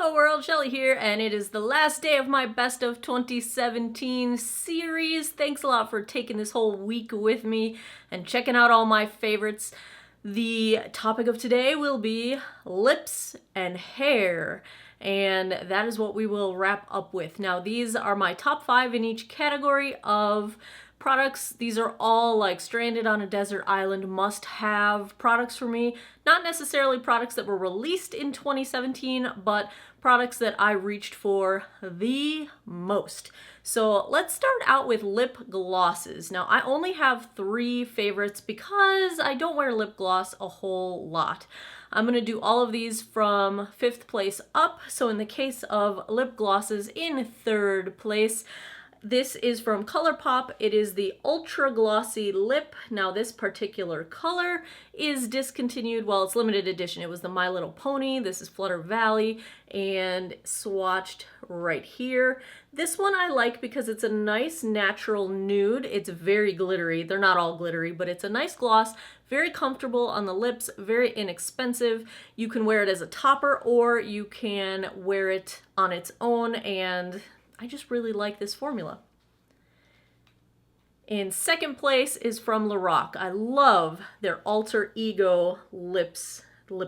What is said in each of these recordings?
Hello world, Shelly here, and it is the last day of my Best of 2017 series. Thanks a lot for taking this whole week with me and checking out all my favorites. The topic of today will be lips and hair, and that is what we will wrap up with. Now, these are my top 5 in each category of products. These are all like stranded on a desert island must-have products for me. Not necessarily products that were released in 2017, but products that I reached for the most. So let's start out with lip glosses. Now, I only have 3 favorites because I don't wear lip gloss a whole lot. I'm going to do all of these from 5th place up. So in the case of lip glosses, in 3rd place, this is from ColourPop. It is the Ultra Glossy Lip. Now, this particular color is discontinued. Well, it's limited edition. It was the My Little Pony. This is Flutter Valley and swatched right here. This one I like because it's a nice natural nude. It's very glittery. They're not all glittery, but it's a nice gloss. Very comfortable on the lips, very inexpensive. You can wear it as a topper or you can wear it on its own, and I just really like this formula. In 2nd place is from Lorac. I love their Alter Ego lip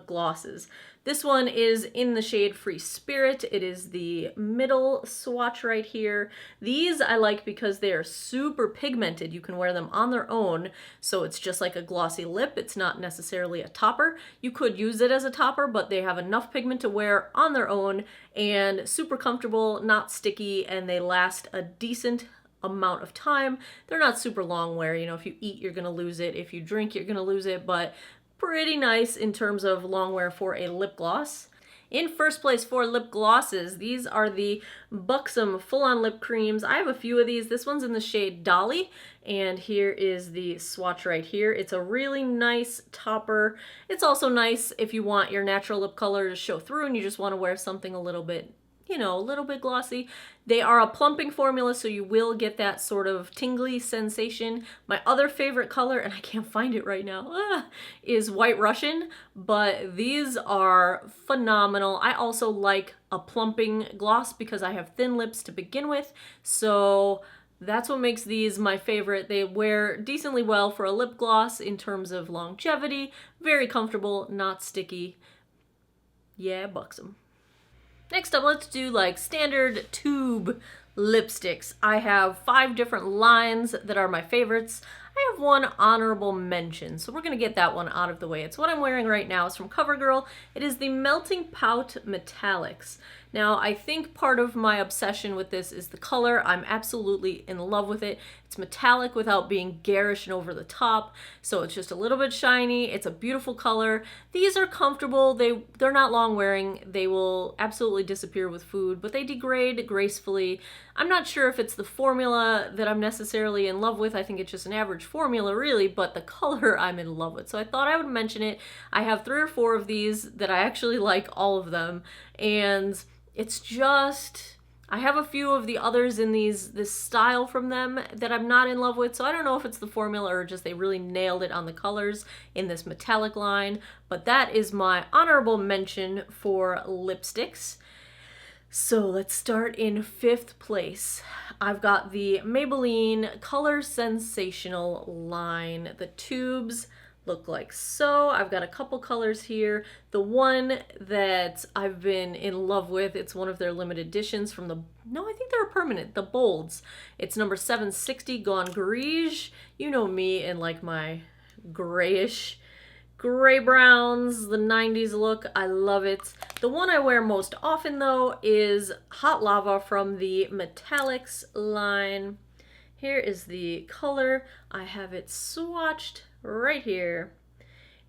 glosses. This one is in the shade Free Spirit. It is the middle swatch right here. These I like because they are super pigmented. You can wear them on their own, so it's just like a glossy lip. It's not necessarily a topper. You could use it as a topper, but they have enough pigment to wear on their own and super comfortable, not sticky, and they last a decent amount of time. They're not super long wear. You know, if you eat, you're gonna lose it. If you drink, you're gonna lose it, but pretty nice in terms of long wear for a lip gloss. In 1st place for lip glosses, these are the Buxom Full-On Lip Creams. I have a few of these. This one's in the shade Dolly, and here is the swatch right here. It's a really nice topper. It's also nice if you want your natural lip color to show through and you just want to wear something a little bit, you know, a little bit glossy. They are a plumping formula, so you will get that sort of tingly sensation. My other favorite color, and I can't find it right now, is White Russian, but these are phenomenal. I also like a plumping gloss because I have thin lips to begin with, so that's what makes these my favorite. They wear decently well for a lip gloss in terms of longevity, very comfortable, not sticky. Yeah, Buxom. Next up, let's do like standard tube lipsticks. I have 5 different lines that are my favorites. I have 1 honorable mention, so we're gonna get that one out of the way. It's what I'm wearing right now. It's from CoverGirl. It is the Melting Pout Metallics. Now, I think part of my obsession with this is the color. I'm absolutely in love with it. It's metallic without being garish and over the top, so it's just a little bit shiny. It's a beautiful color. These are comfortable. They're not long wearing. They will absolutely disappear with food, but they degrade gracefully. I'm not sure if it's the formula that I'm necessarily in love with. I think it's just an average formula, really, but the color I'm in love with. So I thought I would mention it. I have 3 or 4 of these that I actually like all of them, and it's just, I have a few of the others in this style from them that I'm not in love with, so I don't know if it's the formula or just they really nailed it on the colors in this metallic line, but that is my honorable mention for lipsticks. So let's start in 5th place. I've got the Maybelline Color Sensational line. The tubes look like so. I've got a couple colors here. The one that I've been in love with, it's one of their limited editions from the, no, I think they're permanent, the Bolds. It's number 760 Gone Gris. You know me and like my grayish gray browns, the 90s look. I love it. The one I wear most often though is Hot Lava from the Metallics line. Here is the color. I have it swatched right here.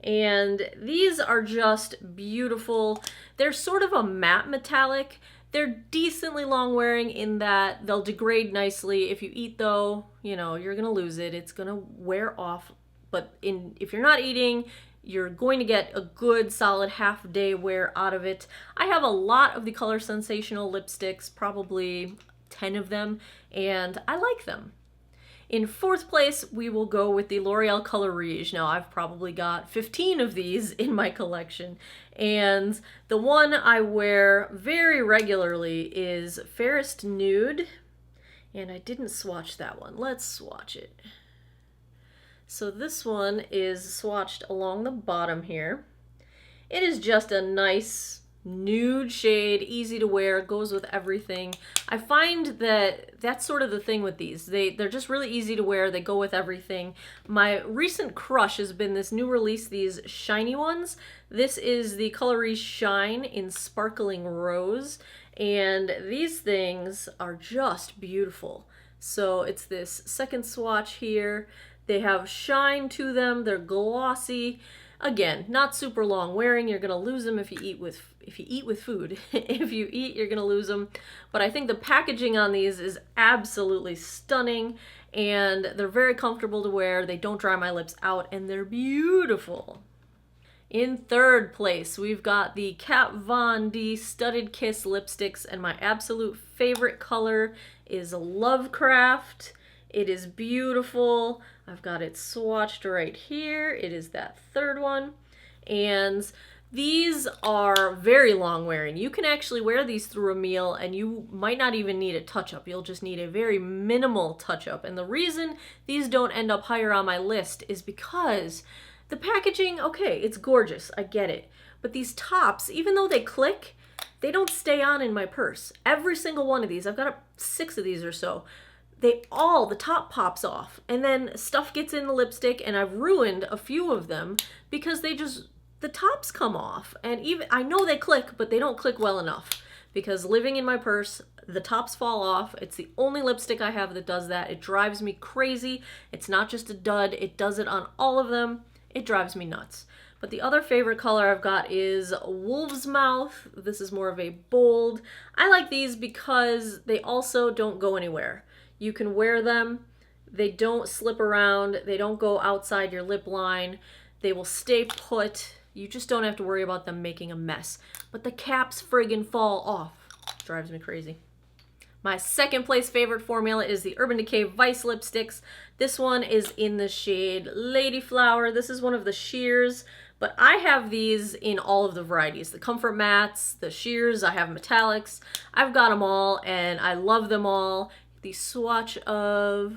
And these are just beautiful. They're sort of a matte metallic. They're decently long wearing in that they'll degrade nicely. If you eat though, you know, you're gonna lose it. It's gonna wear off. But if you're not eating, you're going to get a good solid half-day wear out of it. I have a lot of the Color Sensational lipsticks, probably 10 of them, and I like them. In fourth place, we will go with the L'Oreal Color Rouge. Now, I've probably got 15 of these in my collection, and the one I wear very regularly is Fairest Nude, and I didn't swatch that one. Let's swatch it. So this one is swatched along the bottom here. It is just a nice nude shade, easy to wear, goes with everything. I find that that's sort of the thing with these. They're just really easy to wear, they go with everything. My recent crush has been this new release, these shiny ones. This is the Color Rouge Shine in Sparkling Rose, and these things are just beautiful. So it's this second swatch here. They have shine to them, they're glossy. Again, not super long wearing. You're gonna lose them if you eat with food. If you eat, you're gonna lose them. But I think the packaging on these is absolutely stunning, and they're very comfortable to wear. They don't dry my lips out, and they're beautiful. In third place, we've got the Kat Von D Studded Kiss lipsticks, and my absolute favorite color is Lovecraft. It is beautiful. I've got it swatched right here. It is that third one. And these are very long wearing. You can actually wear these through a meal and you might not even need a touch-up. You'll just need a very minimal touch-up. And the reason these don't end up higher on my list is because the packaging, okay, it's gorgeous. I get it. But these tops, even though they click, they don't stay on in my purse. Every single one of these, I've got 6 of these or so, the top pops off, and then stuff gets in the lipstick, and I've ruined a few of them because the tops come off. And even, I know they click, but they don't click well enough because living in my purse, the tops fall off. It's the only lipstick I have that does that. It drives me crazy. It's not just a dud, it does it on all of them. It drives me nuts. But the other favorite color I've got is Wolf's Mouth. This is more of a bold. I like these because they also don't go anywhere. You can wear them, they don't slip around, they don't go outside your lip line, they will stay put. You just don't have to worry about them making a mess. But the caps friggin' fall off. Drives me crazy. My second place favorite formula is the Urban Decay Vice lipsticks. This one is in the shade Lady Flower. This is one of the sheers, but I have these in all of the varieties. The Comfort Mattes, the sheers, I have metallics. I've got them all and I love them all. The swatch of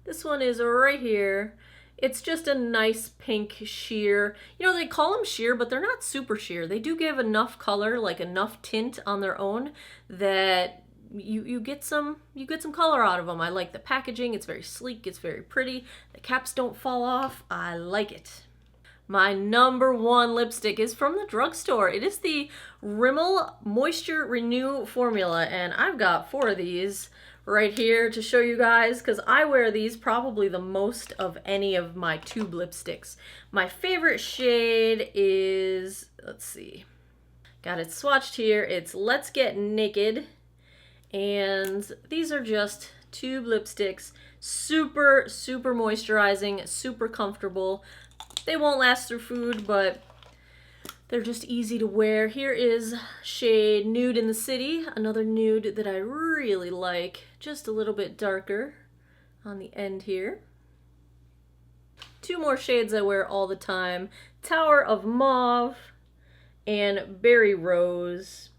this one is right here. It's just a nice pink sheer. You know, they call them sheer, but they're not super sheer. They do give enough color, like enough tint on their own, that you get some color out of them. I like the packaging. It's very sleek. It's very pretty. The caps don't fall off. I like it. My number one lipstick is from the drugstore. It is the Rimmel Moisture Renew formula, and I've got 4 of these right here to show you guys because I wear these probably the most of any of my tube lipsticks. My favorite shade is, let's see, got it swatched here. It's Let's Get Naked, and these are just tube lipsticks. Super, super moisturizing, super comfortable. They won't last through food, but they're just easy to wear. Here is shade Nude in the City, another nude that I really like, just a little bit darker on the end here. 2 more shades I wear all the time, Tower of Mauve and Berry Rose.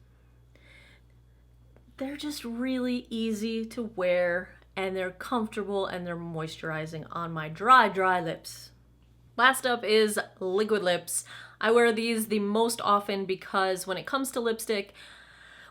They're just really easy to wear, and they're comfortable, and they're moisturizing on my dry lips. Last up is liquid lips. I wear these the most often because when it comes to lipstick,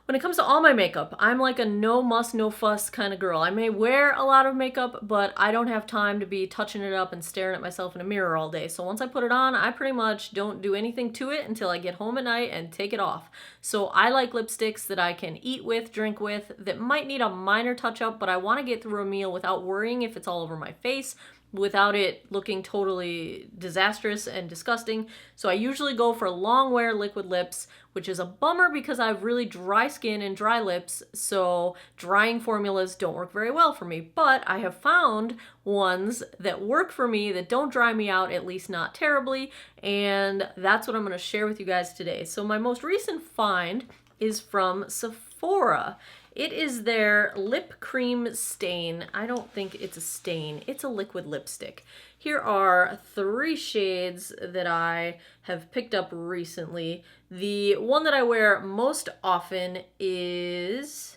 when it comes to all my makeup, I'm like a no muss, no fuss kind of girl. I may wear a lot of makeup, but I don't have time to be touching it up and staring at myself in a mirror all day. So once I put it on, I pretty much don't do anything to it until I get home at night and take it off. So I like lipsticks that I can eat with, drink with, that might need a minor touch up, but I want to get through a meal without worrying if it's all over my face, without it looking totally disastrous and disgusting. So I usually go for long wear liquid lips, which is a bummer because I have really dry skin and dry lips, so drying formulas don't work very well for me. But I have found ones that work for me that don't dry me out, at least not terribly, and that's what I'm going to share with you guys today. So my most recent find is from Sephora. Sephora. It is their lip cream stain. I don't think it's a stain, it's a liquid lipstick. Here are 3 shades that I have picked up recently. The one that I wear most often is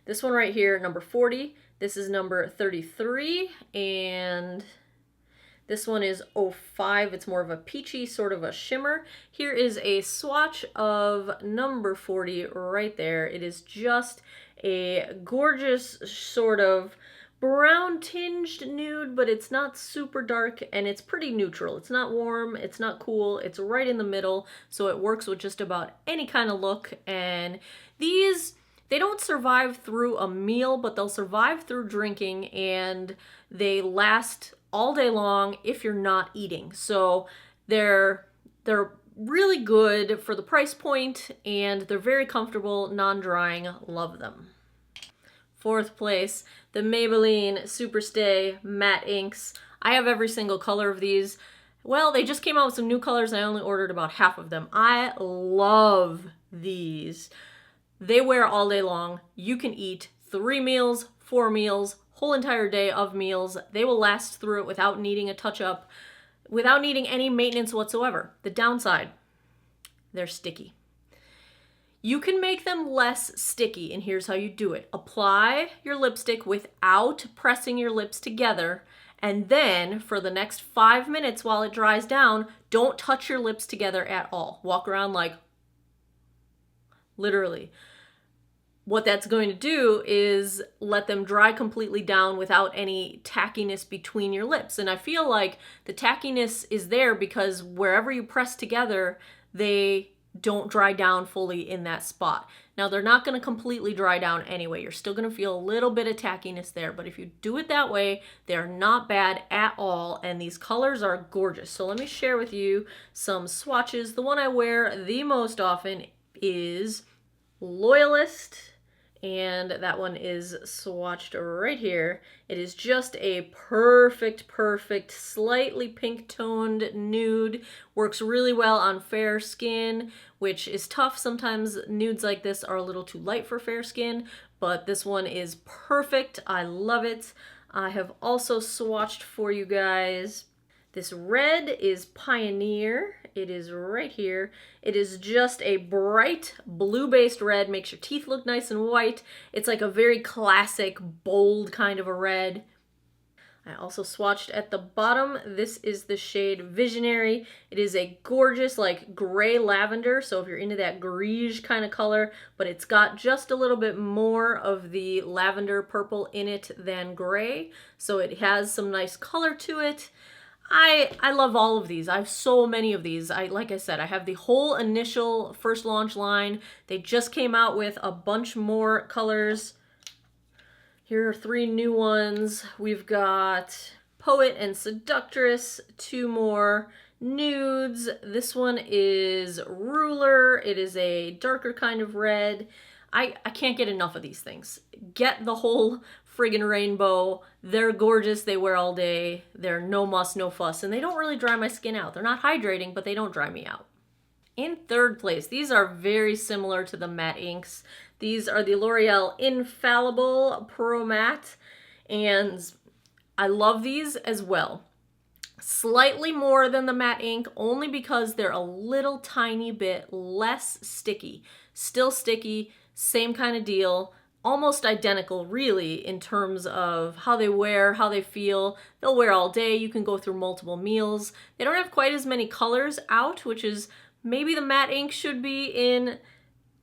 this one right here, number 40. This is number 33, and this one is 05. It's more of a peachy, sort of a shimmer. Here is a swatch of number 40 right there. It is just a gorgeous sort of brown tinged nude, but it's not super dark, and it's pretty neutral. It's not warm, it's not cool, it's right in the middle, so it works with just about any kind of look. And these, they don't survive through a meal, but they'll survive through drinking, and they last all day long if you're not eating. So they're really good for the price point, and they're very comfortable, non-drying. Love them. 4th place, the Maybelline Superstay Matte Inks. I have every single color of these. Well, they just came out with some new colors, and I only ordered about half of them. I love these. They wear all day long. You can eat 3 meals, 4 meals, whole entire day of meals. They will last through it without needing a touch-up, without needing any maintenance whatsoever. The downside, they're sticky. You can make them less sticky, and here's how you do it. Apply your lipstick without pressing your lips together, and then for the next 5 minutes while it dries down, don't touch your lips together at all. Walk around like, literally. What that's going to do is let them dry completely down without any tackiness between your lips. And I feel like the tackiness is there because wherever you press together, they don't dry down fully in that spot. Now, they're not going to completely dry down anyway. You're still going to feel a little bit of tackiness there, but if you do it that way, they're not bad at all, and these colors are gorgeous. So let me share with you some swatches. The one I wear the most often is Loyalist, and that one is swatched right here. It is just a perfect, slightly pink toned nude. Works really well on fair skin, which is tough. Sometimes nudes like this are a little too light for fair skin, but this one is perfect. I love it. I have also swatched for you guys. This red is Pioneer. It is right here. It is just a bright blue-based red. Makes your teeth look nice and white. It's like a very classic, bold kind of a red. I also swatched at the bottom. This is the shade Visionary. It is a gorgeous, like, gray lavender, so if you're into that greige kind of color, but it's got just a little bit more of the lavender purple in it than gray, so it has some nice color to it. I love all of these. I have so many of these. Like I said, I have the whole initial first launch line. They just came out with a bunch more colors. Here are 3 new ones. We've got Poet and Seductress, 2 more nudes. This one is Ruler. It is a darker kind of red. I can't get enough of these things. Get the whole friggin' rainbow. They're gorgeous. They wear all day. They're no muss, no fuss, and they don't really dry my skin out. They're not hydrating, but they don't dry me out. In 3rd place, these are very similar to the matte inks. These are the L'Oreal Infallible Pro Matte, and I love these as well. Slightly more than the matte ink, only because they're a little tiny bit less sticky. Still sticky, same kind of deal. Almost identical, really, in terms of how they wear, how they feel. They'll wear all day. You can go through multiple meals. They don't have quite as many colors out, which is maybe the matte ink should be in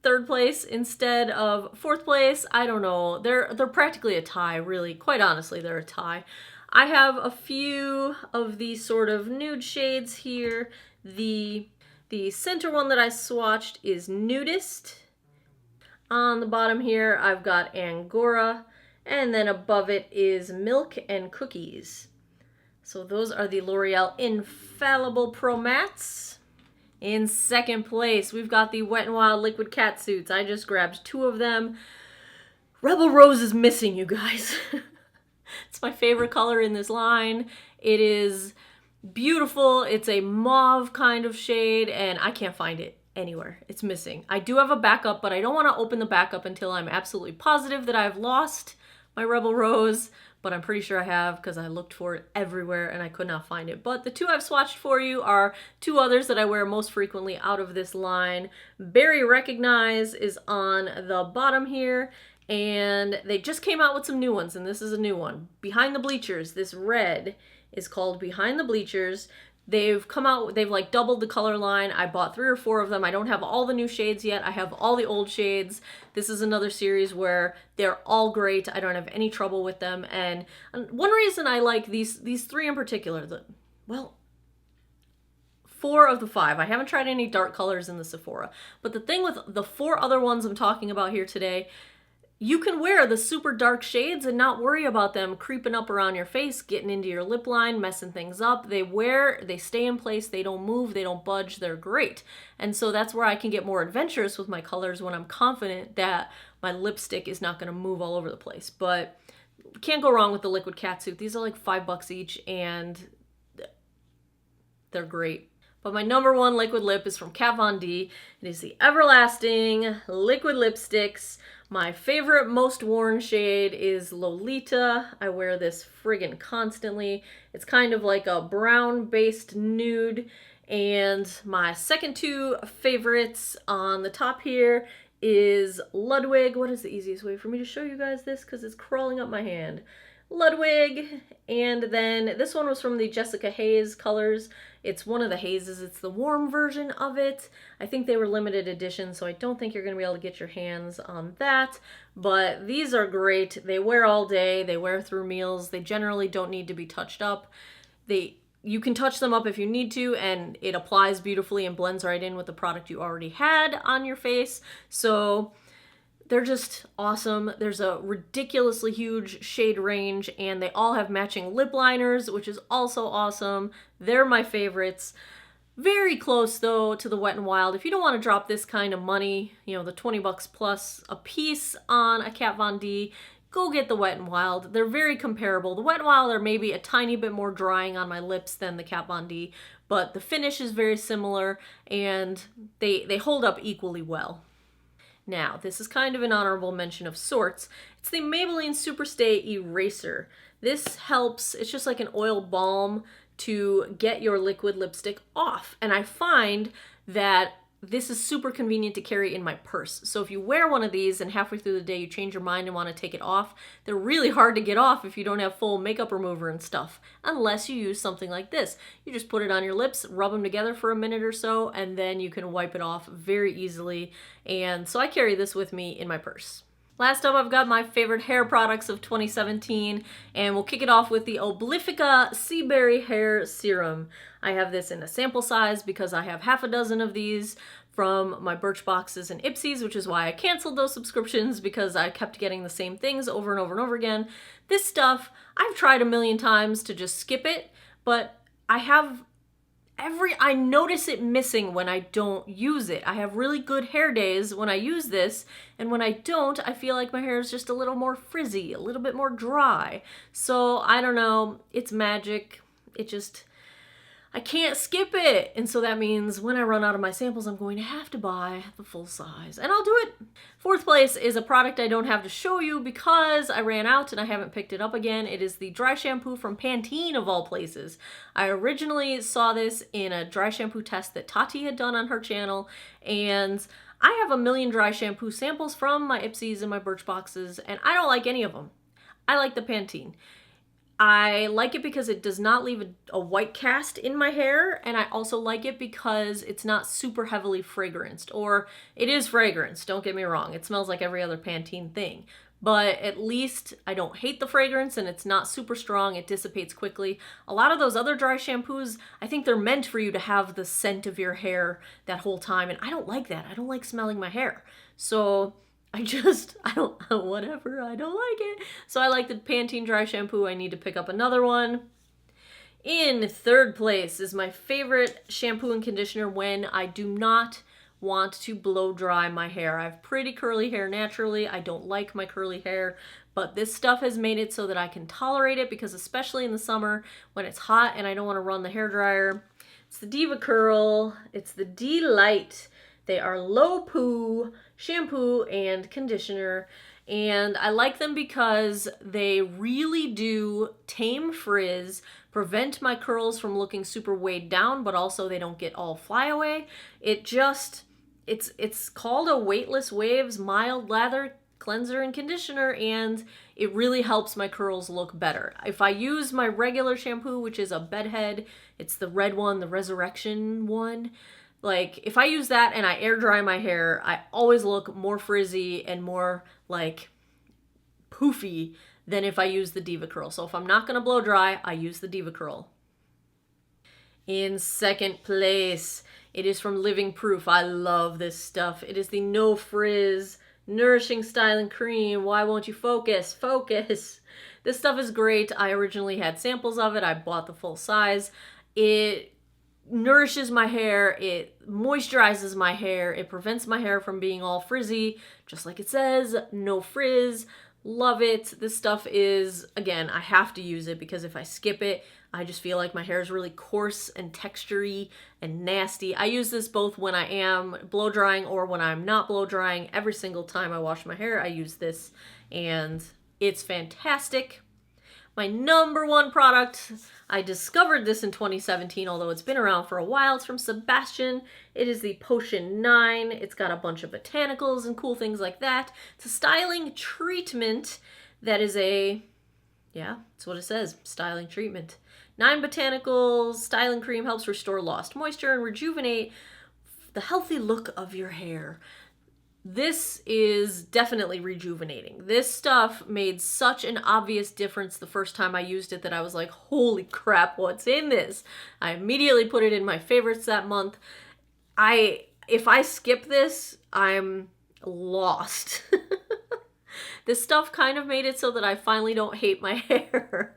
3rd place instead of 4th place. I don't know. They're practically a tie, really. Quite honestly, they're a tie. I have a few of these sort of nude shades here. The center one that I swatched is Nudist. On the bottom here, I've got Angora, and then above it is Milk and Cookies. So those are the L'Oreal Infallible Pro Mattes. In 2nd place, we've got the Wet n Wild Liquid Catsuits. I just grabbed 2 of them. Rebel Rose is missing, you guys. It's my favorite color in this line. It is beautiful. It's a mauve kind of shade, and I can't find it anywhere. It's missing. I do have a backup, but I don't want to open the backup until I'm absolutely positive that I've lost my Rebel Rose, but I'm pretty sure I have because I looked for it everywhere and I could not find it. But the two I've swatched for you are two others that I wear most frequently out of this line. Berry Recognize is on the bottom here, and they just came out with some new ones, and this is a new one. Behind the Bleachers, this red is called Behind the Bleachers. They've come out, they've like doubled the color line. I bought 3 or 4 of them. I don't have all the new shades yet. I have all the old shades. This is another series where they're all great. I don't have any trouble with them. And one reason I like these 3 in particular, well, 4 of the 5. I haven't tried any dark colors in the Sephora. But the thing with the 4 other ones I'm talking about here today, you can wear the super dark shades and not worry about them creeping up around your face, getting into your lip line, messing things up. They stay in place, they don't move, they don't budge, they're great. And so that's where I can get more adventurous with my colors when I'm confident that my lipstick is not gonna move all over the place. But can't go wrong with the liquid catsuit. These are like $5 each and they're great. But my number 1 liquid lip is from Kat Von D. It is the Everlasting Liquid Lipsticks. My favorite, most worn shade is Lolita. I wear this friggin' constantly. It's kind of like a brown-based nude. And my second 2 favorites on the top here is Ludwig. What is the easiest way for me to show you guys this? Because it's crawling up my hand. Ludwig, and then this one was from the Jessica Hayes colors. It's one of the Hayes, it's the warm version of it. I think they were limited edition, so I don't think you're going to be able to get your hands on that. But these are great. They wear all day, they wear through meals, they generally don't need to be touched up. You can touch them up if you need to, and it applies beautifully and blends right in with the product you already had on your face. So they're just awesome. There's a ridiculously huge shade range, and they all have matching lip liners, which is also awesome. They're my favorites. Very close, though, to the Wet n Wild. If you don't want to drop this kind of money, you know, the $20 plus a piece on a Kat Von D, go get the Wet n Wild. They're very comparable. The Wet n Wild are maybe a tiny bit more drying on my lips than the Kat Von D, but the finish is very similar, and they hold up equally well. Now, this is kind of an honorable mention of sorts. It's the Maybelline Superstay Eraser. This helps, it's just like an oil balm to get your liquid lipstick off. And I find that this is super convenient to carry in my purse. So if you wear one of these and halfway through the day you change your mind and want to take it off, they're really hard to get off if you don't have full makeup remover and stuff, unless you use something like this. You just put it on your lips, rub them together for a minute or so, and then you can wipe it off very easily. And so I carry this with me in my purse. Last up, I've got my favorite hair products of 2017, and we'll kick it off with the Oblifica Sea Berry Hair Serum. I have this in a sample size because I have half a dozen of these from my Birchboxes and Ipsies, which is why I canceled those subscriptions, because I kept getting the same things over and over and over again. This stuff, I've tried a million times to just skip it, but I notice it missing when I don't use it. I have really good hair days when I use this, and when I don't, I feel like my hair is just a little more frizzy, a little bit more dry. So I don't know, it's magic. I can't skip it. And so that means when I run out of my samples, I'm going to have to buy the full size, and I'll do it. 4th place is a product I don't have to show you because I ran out and I haven't picked it up again. It is the dry shampoo from Pantene, of all places. I originally saw this in a dry shampoo test that Tati had done on her channel, and I have a million dry shampoo samples from my Ipsies and my Birchboxes, and I don't like any of them. I like the Pantene. I like it because it does not leave a white cast in my hair, and I also like it because it's not super heavily fragranced. Or it is fragranced, don't get me wrong. It smells like every other Pantene thing. But at least I don't hate the fragrance, and it's not super strong. It dissipates quickly. A lot of those other dry shampoos, I think they're meant for you to have the scent of your hair that whole time, and I don't like that. I don't like smelling my hair. So I don't like it. So I like the Pantene dry shampoo. I need to pick up another one. In 3rd place is my favorite shampoo and conditioner when I do not want to blow dry my hair. I have pretty curly hair naturally. I don't like my curly hair, but this stuff has made it so that I can tolerate it, because especially in the summer when it's hot and I don't want to run the hair dryer. It's the Diva Curl. It's the D-Light. They are low poo shampoo and conditioner, and I like them because they really do tame frizz, prevent my curls from looking super weighed down, but also they don't get all flyaway. It's called a Weightless Waves Mild Lather Cleanser and Conditioner, and it really helps my curls look better. If I use my regular shampoo, which is a bedhead, it's the red one, the Resurrection one, like if I use that and I air dry my hair, I always look more frizzy and more like poofy than if I use the Diva Curl. So if I'm not gonna blow dry, I use the Diva Curl. In second place, it is from Living Proof. I love this stuff. It is the No Frizz Nourishing Styling Cream. Why won't you focus? Focus. This stuff is great. I originally had samples of it. I bought the full size. It nourishes my hair. It moisturizes my hair. It prevents my hair from being all frizzy. Just like it says, no frizz. Love it. This stuff is, again, I have to use it because if I skip it, I just feel like my hair is really coarse and textury and nasty. I use this both when I am blow drying or when I'm not blow drying. Every single time I wash my hair, I use this, and it's fantastic. My number one product, I discovered this in 2017, although it's been around for a while. It's from Sebastian. It is the Potion 9. It's got a bunch of botanicals and cool things like that. It's a styling treatment that is that's what it says, styling treatment. 9 botanicals, styling cream, helps restore lost moisture and rejuvenate the healthy look of your hair. This is definitely rejuvenating. This stuff made such an obvious difference the first time I used it that I was like, holy crap, what's in this? I immediately put it in my favorites that month. If I skip this, I'm lost. This stuff kind of made it so that I finally don't hate my hair.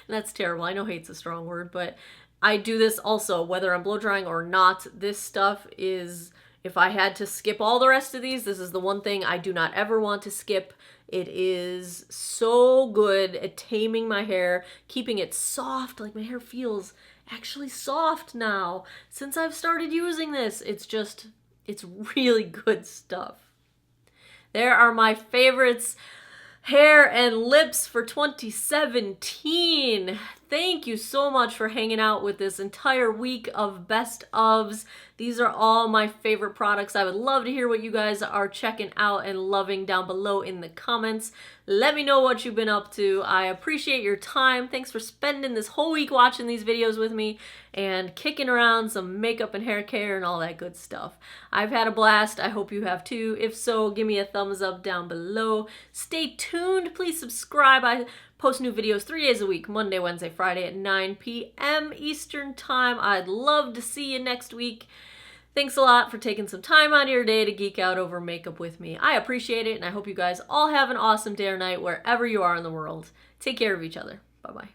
That's terrible. I know hate's a strong word, but I do this also, whether I'm blow drying or not. This stuff is, if I had to skip all the rest of these, this is the one thing I do not ever want to skip. It is so good at taming my hair, keeping it soft. Like my hair feels actually soft now since I've started using this. It's really good stuff. There are my favorites. Hair and lips for 2017. Thank you so much for hanging out with this entire week of best ofs. These are all my favorite products. I would love to hear what you guys are checking out and loving down below in the comments. Let me know what you've been up to. I appreciate your time. Thanks for spending this whole week watching these videos with me and kicking around some makeup and hair care and all that good stuff. I've had a blast. I hope you have too. If so, give me a thumbs up down below. Stay tuned. Please subscribe. I post new videos 3 days a week, Monday, Wednesday, Friday at 9 p.m. Eastern Time. I'd love to see you next week. Thanks a lot for taking some time out of your day to geek out over makeup with me. I appreciate it, and I hope you guys all have an awesome day or night wherever you are in the world. Take care of each other. Bye-bye.